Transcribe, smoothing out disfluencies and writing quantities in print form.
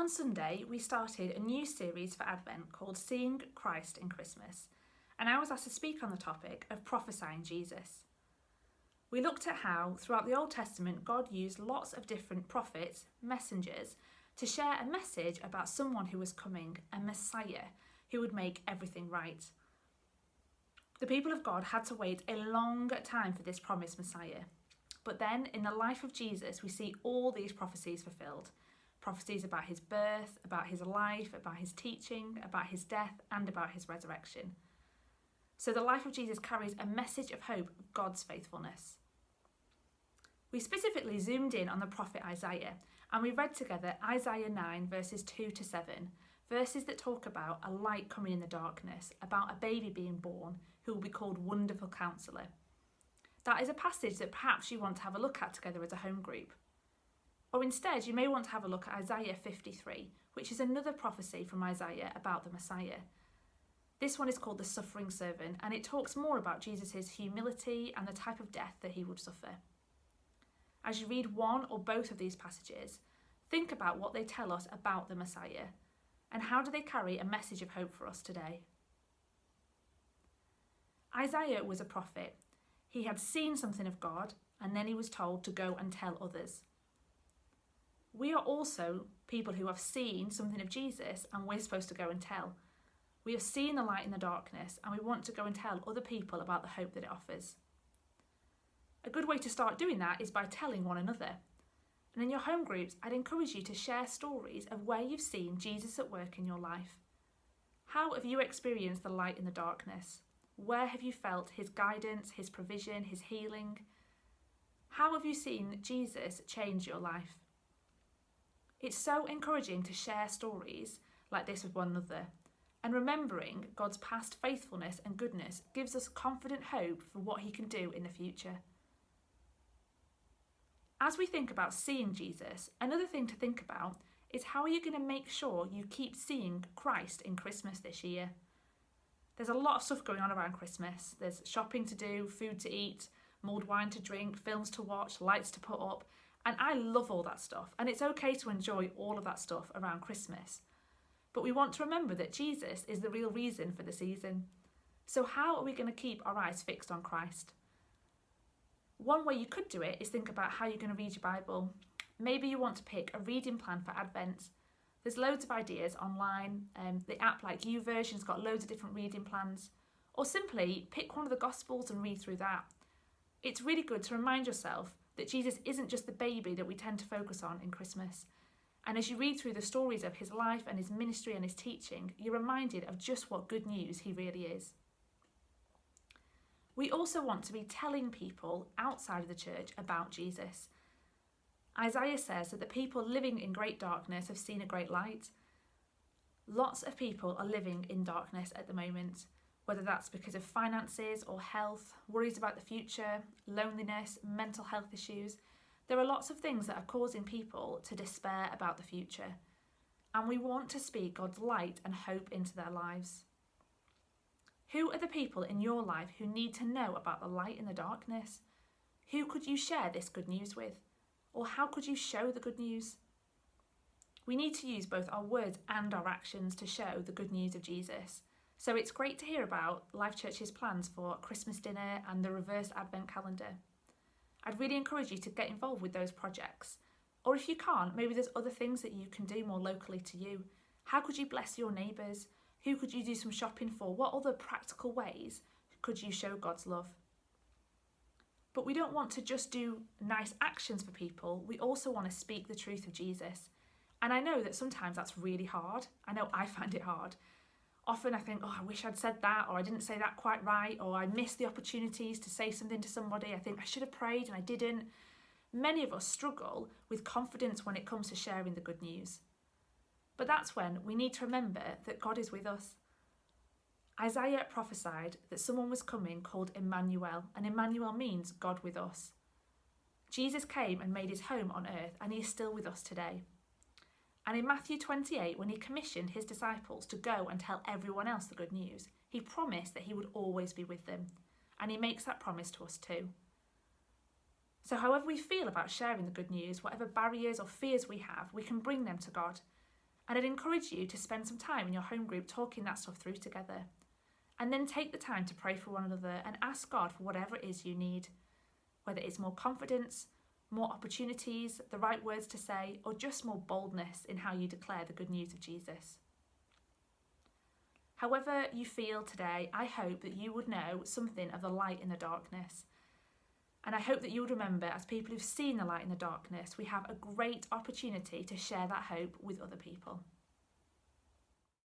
On Sunday, we started a new series for Advent called Seeing Christ in Christmas, and I was asked to speak on the topic of prophesying Jesus. We looked at how, throughout the Old Testament, God used lots of different prophets, messengers, to share a message about someone who was coming, a Messiah, who would make everything right. The people of God had to wait a long time for this promised Messiah. But then, in the life of Jesus, we see all these prophecies fulfilled. Prophecies about his birth, about his life, about his teaching, about his death, and about his resurrection. So the life of Jesus carries a message of hope of God's faithfulness. We specifically zoomed in on the prophet Isaiah, and we read together Isaiah 9 verses 2 to 7, verses that talk about a light coming in the darkness, about a baby being born who will be called Wonderful Counselor. That is a passage that perhaps you want to have a look at together as a home group. Or instead, you may want to have a look at Isaiah 53, which is another prophecy from Isaiah about the Messiah. This one is called the Suffering Servant, and it talks more about Jesus' humility and the type of death that he would suffer. As you read one or both of these passages, think about what they tell us about the Messiah, and how do they carry a message of hope for us today. Isaiah was a prophet. He had seen something of God, and then he was told to go and tell others. We are also people who have seen something of Jesus, and we're supposed to go and tell. We have seen the light in the darkness, and we want to go and tell other people about the hope that it offers. A good way to start doing that is by telling one another. And in your home groups, I'd encourage you to share stories of where you've seen Jesus at work in your life. How have you experienced the light in the darkness? Where have you felt his guidance, his provision, his healing? How have you seen Jesus change your life? It's so encouraging to share stories like this with one another, and remembering God's past faithfulness and goodness gives us confident hope for what he can do in the future. As we think about seeing Jesus, another thing to think about is how are you going to make sure you keep seeing Christ in Christmas this year? There's a lot of stuff going on around Christmas. There's shopping to do, food to eat, mulled wine to drink, films to watch, lights to put up. And I love all that stuff, and it's okay to enjoy all of that stuff around Christmas. But we want to remember that Jesus is the real reason for the season. So how are we going to keep our eyes fixed on Christ? One way you could do it is think about how you're going to read your Bible. Maybe you want to pick a reading plan for Advent. There's loads of ideas online. The app like YouVersion's got loads of different reading plans. Or simply pick one of the Gospels and read through that. It's really good to remind yourself that Jesus isn't just the baby that we tend to focus on in Christmas. And as you read through the stories of his life and his ministry and his teaching, you're reminded of just what good news he really is. We also want to be telling people outside of the church about Jesus. Isaiah says that the people living in great darkness have seen a great light. Lots of people are living in darkness at the moment, whether that's because of finances or health, worries about the future, loneliness, mental health issues. There are lots of things that are causing people to despair about the future, and we want to speak God's light and hope into their lives. Who are the people in your life who need to know about the light in the darkness? Who could you share this good news with? Or how could you show the good news? We need to use both our words and our actions to show the good news of Jesus. So it's great to hear about Life Church's plans for Christmas dinner and the reverse Advent calendar. I'd really encourage you to get involved with those projects. Or if you can't, maybe there's other things that you can do more locally to you. How could you bless your neighbours? Who could you do some shopping for? What other practical ways could you show God's love? But we don't want to just do nice actions for people. We also want to speak the truth of Jesus. And I know that sometimes that's really hard. I know I find it hard. Often I think, I wish I'd said that, or I didn't say that quite right, or I missed the opportunities to say something to somebody. I think I should have prayed and I didn't. Many of us struggle with confidence when it comes to sharing the good news. But that's when we need to remember that God is with us. Isaiah prophesied that someone was coming called Emmanuel, and Emmanuel means God with us. Jesus came and made his home on earth, and he is still with us today. And in Matthew 28, when he commissioned his disciples to go and tell everyone else the good news, he promised that he would always be with them. And he makes that promise to us too. So however we feel about sharing the good news, whatever barriers or fears we have, we can bring them to God. And I'd encourage you to spend some time in your home group talking that stuff through together. And then take the time to pray for one another and ask God for whatever it is you need, whether it's more confidence, more opportunities, the right words to say, or just more boldness in how you declare the good news of Jesus. However you feel today, I hope that you would know something of the light in the darkness. And I hope that you would remember, as people who've seen the light in the darkness, we have a great opportunity to share that hope with other people.